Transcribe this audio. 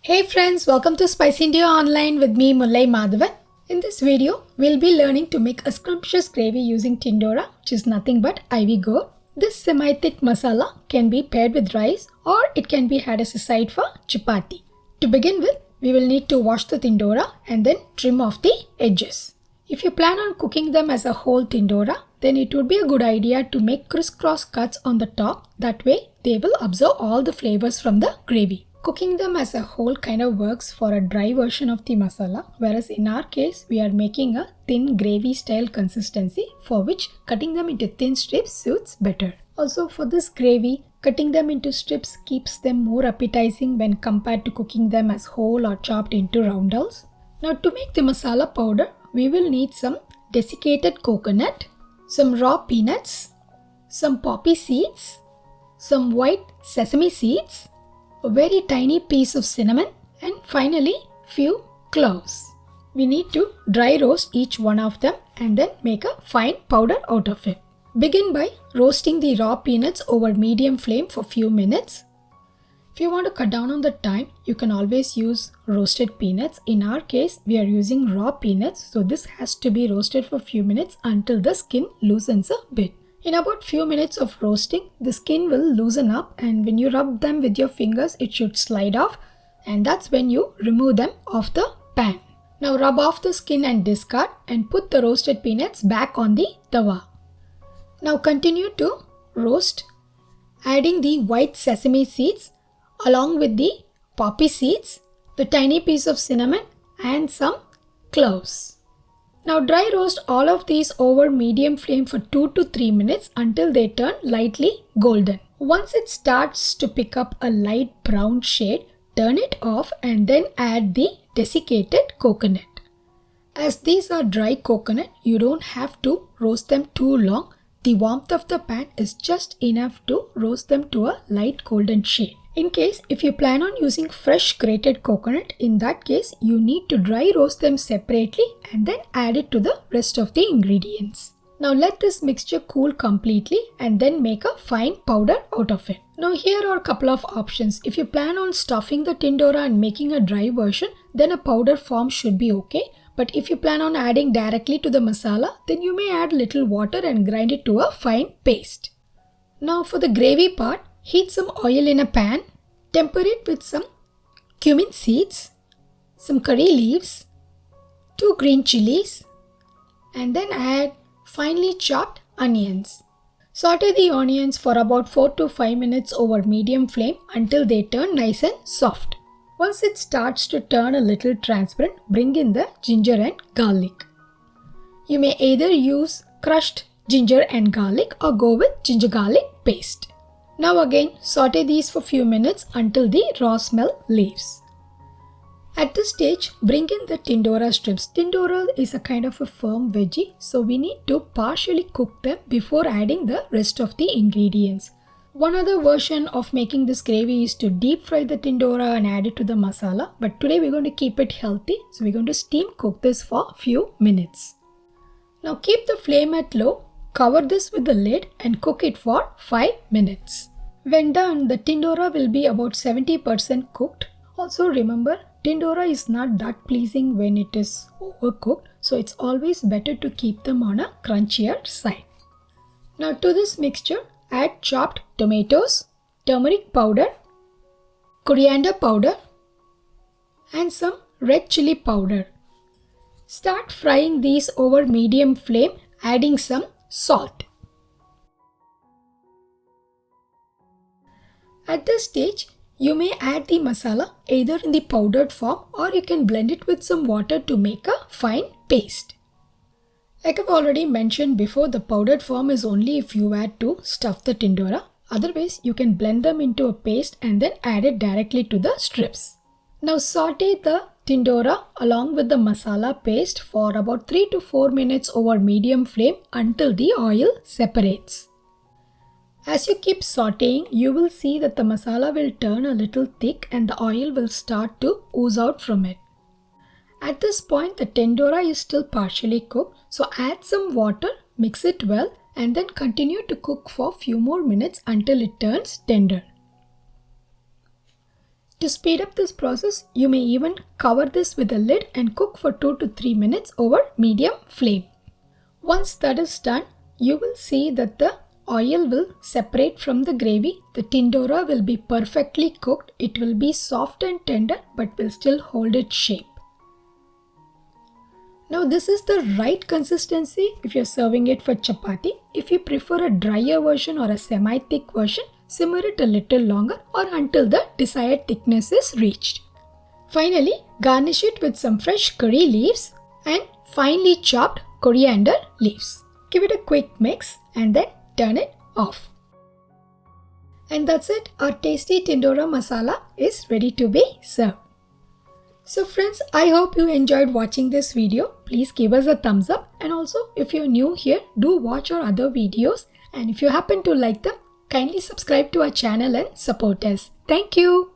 Hey friends, welcome to Spiceindiaonline with me Mullai Madhavan. In this video, we'll be learning to make a scrumptious gravy using tindora, which is nothing but ivy gourd. This semi-thick masala can be paired with rice or it can be had as a side for chapati. To begin with, we will need to wash the tindora and then trim off the edges. If you plan on cooking them as a whole tindora, then it would be a good idea to make crisscross cuts on the top. That way, they will absorb all the flavors from the gravy. Cooking them as a whole kind of works for a dry version of the masala, whereas in our case, we are making a thin gravy style consistency for which cutting them into thin strips suits better. Also for this gravy, cutting them into strips keeps them more appetizing when compared to cooking them as whole or chopped into roundels. Now to make the masala powder, we will need some desiccated coconut, some raw peanuts, some poppy seeds, some white sesame seeds, a very tiny piece of cinnamon, and finally few cloves. We need to dry roast each one of them and then make a fine powder out of it. Begin by roasting the raw peanuts over medium flame for few minutes. If you want to cut down on the time, you can always use roasted peanuts. In our case, we are using raw peanuts, so this has to be roasted for few minutes until the skin loosens a bit. In about few minutes of roasting, the skin will loosen up, and when you rub them with your fingers, it should slide off, and that's when you remove them off the pan. Now rub off the skin and discard and put the roasted peanuts back on the tawa. Now continue to roast, adding the white sesame seeds along with the poppy seeds, the tiny piece of cinnamon and some cloves. Now dry roast all of these over medium flame for 2 to 3 minutes until they turn lightly golden. Once it starts to pick up a light brown shade, turn it off and then add the desiccated coconut. As these are dry coconut, you don't have to roast them too long. The warmth of the pan is just enough to roast them to a light golden shade. In case if you plan on using fresh grated coconut, in that case you need to dry roast them separately and then add it to the rest of the ingredients. Now let this mixture cool completely and then make a fine powder out of it. Now here are a couple of options. If you plan on stuffing the tindora and making a dry version, then a powder form should be okay. But if you plan on adding directly to the masala, then you may add little water and grind it to a fine paste. Now for the gravy part, heat some oil in a pan, temper it with some cumin seeds, some curry leaves, 2 green chilies, and then add finely chopped onions. Saute the onions for about 4 to 5 minutes over medium flame until they turn nice and soft. Once it starts to turn a little transparent, bring in the ginger and garlic. You may either use crushed ginger and garlic or go with ginger garlic paste. Now again saute these for few minutes until the raw smell leaves. At this stage, bring in the tindora strips. Tindora is a kind of a firm veggie, so we need to partially cook them before adding the rest of the ingredients. One other version of making this gravy is to deep fry the tindora and add it to the masala, but today we're going to keep it healthy, so we're going to steam cook this for a few minutes. Now keep the flame at low, cover this with the lid and cook it for 5 minutes. When done, the tindora will be about 70% cooked. Also remember, tindora is not that pleasing when it is overcooked, so it's always better to keep them on a crunchier side. Now to this mixture, add chopped tomatoes, turmeric powder, coriander powder, and some red chili powder. Start frying these over medium flame, adding some salt. At this stage, you may add the masala either in the powdered form or you can blend it with some water to make a fine paste. Like I've already mentioned before, the powdered form is only if you add to stuff the tindora. Otherwise, you can blend them into a paste and then add it directly to the strips. Now saute the tindora along with the masala paste for about 3 to 4 minutes over medium flame until the oil separates. As you keep sauteing, you will see that the masala will turn a little thick and the oil will start to ooze out from it. At this point, the tindora is still partially cooked, so add some water, mix it well, and then continue to cook for few more minutes until it turns tender. To speed up this process, you may even cover this with a lid and cook for 2 to 3 minutes over medium flame. Once that is done, you will see that the oil will separate from the gravy. The tindora will be perfectly cooked. It will be soft and tender but will still hold its shape. Now this is the right consistency if you're serving it for chapati. If you prefer a drier version or a semi-thick version, simmer it a little longer or until the desired thickness is reached. Finally, garnish it with some fresh curry leaves and finely chopped coriander leaves. Give it a quick mix and then turn it off. And that's it. Our tasty tindora masala is ready to be served. So friends, I hope you enjoyed watching this video. Please give us a thumbs up, and also if you're new here, do watch our other videos, and if you happen to like them, kindly subscribe to our channel and support us. Thank you.